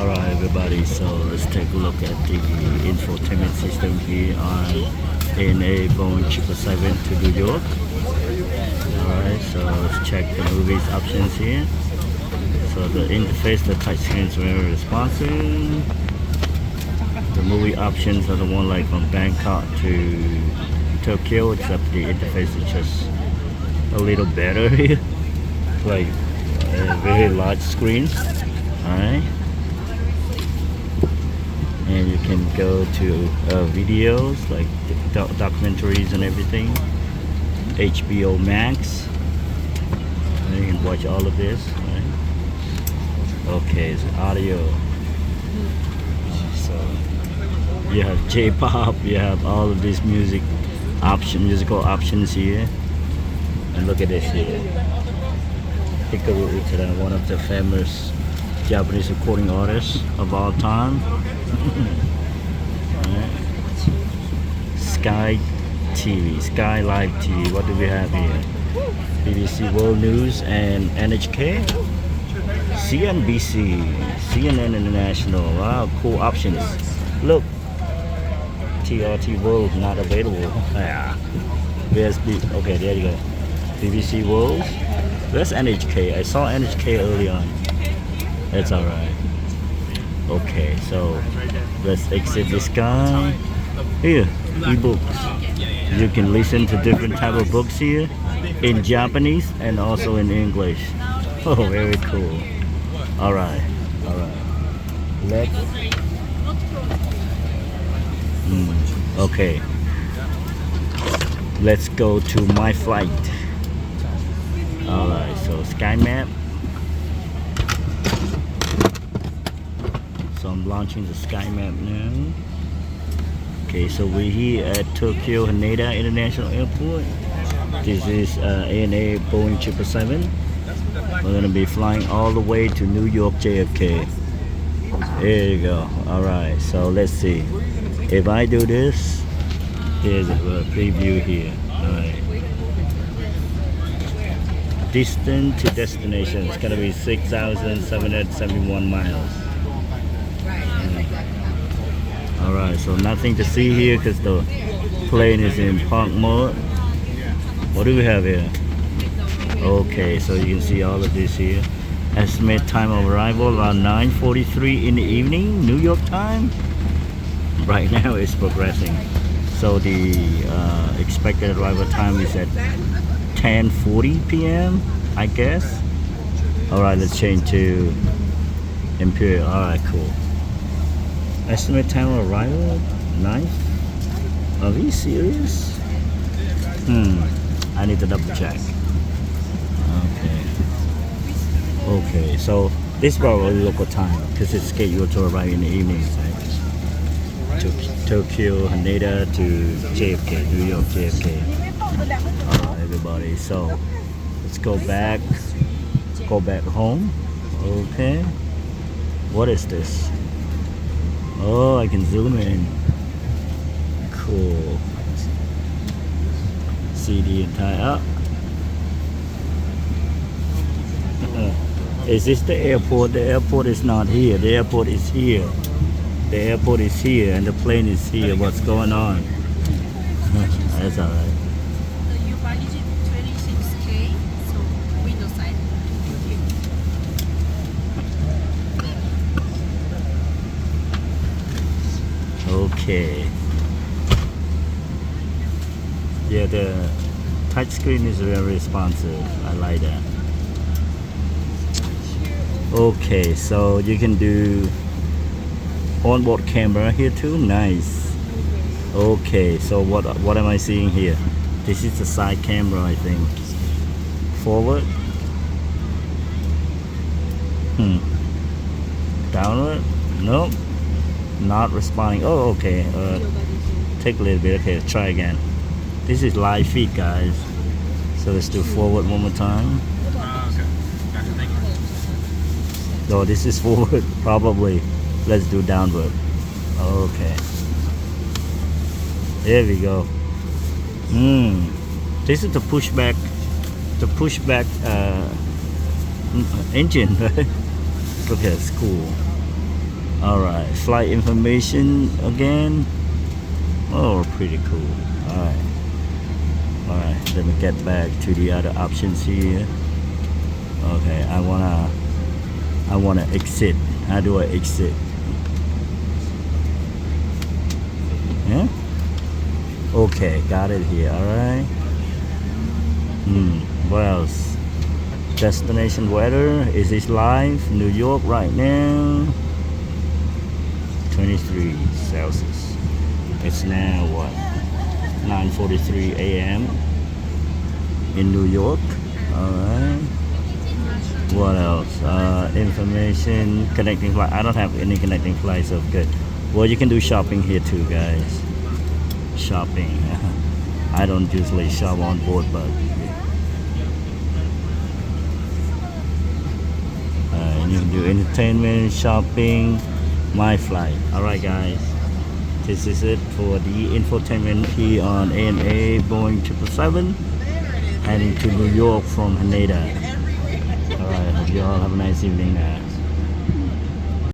Alright everybody, so let's take a look at the infotainment system here on a Boeing 777 to New York. Alright, so let's check the movies options here. So the interface, the touchscreen is very responsive. The movie options are the one like from Bangkok to Tokyo, except the interface is just a little better here. Like a very large screen. Alright. And you can go to videos like documentaries and everything. HBO Max. And you can watch all of this. Right? Okay, so audio. So you have J-pop. You have all of these musical options here. And look at this here. Hikaru Utada, one of the famous Japanese recording artists of all time. Right. Sky TV, Sky Live TV. What do we have here? BBC World News and NHK, CNBC, CNN International. Wow, cool options. Look, TRT World not available. Yeah. VSB. Okay, there you go. BBC World. That's NHK. I saw NHK early on. That's alright. Okay, so let's exit this guy. Here, ebooks. You can listen to different type of books here in Japanese and also in English. Oh, very cool. Alright, alright. Let's. Okay. Let's go to my flight. Alright, so Sky Map. So I'm launching the Sky Map now. Okay, so we're here at Tokyo Haneda International Airport. This is ANA Boeing 777. We're gonna be flying all the way to New York JFK. There you go. Alright, so let's see. If I do this, here's a preview here. Alright. Distance to destination. It's gonna be 6,771 miles. Alright, so nothing to see here because the plane is in park mode. What do we have here? Okay, so you can see all of this here. Estimate time of arrival around 9:43 in the evening, New York time. Right now it's progressing. So the expected arrival time is at 10:40 p.m. I guess. Alright, let's change to Imperial. Alright, cool. Estimate time of arrival? Nice. Are we serious? I need to double check. Okay. Okay, so this is probably local time because it's scheduled to arrive in the evening. Right? Tokyo, Haneda to JFK, New York JFK. Alright, everybody. So let's go back home. Okay. What is this? Oh, I can zoom in. Cool. See the entire. Is this the airport? The airport is not here. The airport is here. The airport is here, and the plane is here. What's going on? That's alright. Your baggage is 26K, so window side. Okay. Yeah, the touch screen is very responsive. I like that. Okay, so you can do onboard camera here too. Nice. Okay, so what am I seeing here? This is the side camera, I think. Forward. Downward. Nope. Not responding. Oh, okay. Take a little bit. Okay, try again. This is live feed, guys. So let's do forward one more time. No, this is forward, probably. Let's do downward. Okay. There we go. This is the pushback engine, right? Look at it's cool. All right, flight information again. Oh, pretty cool. All right. All right, let me get back to the other options here. Okay, I wanna exit. How do I exit? Yeah. Okay, got it here. All right. What else? Destination weather. Is this live? New York right now. 23 Celsius. It's now what? 9:43 a.m. in New York. All right. What else? Information, connecting flight. I don't have any connecting flights, so good. Well, you can do shopping here too, guys. Shopping. I don't usually shop on board, but you can do entertainment, shopping, my flight. All right, guys. This is it for the infotainment here on ANA Boeing 777, heading to New York from Haneda. All right, hope you all have a nice evening now.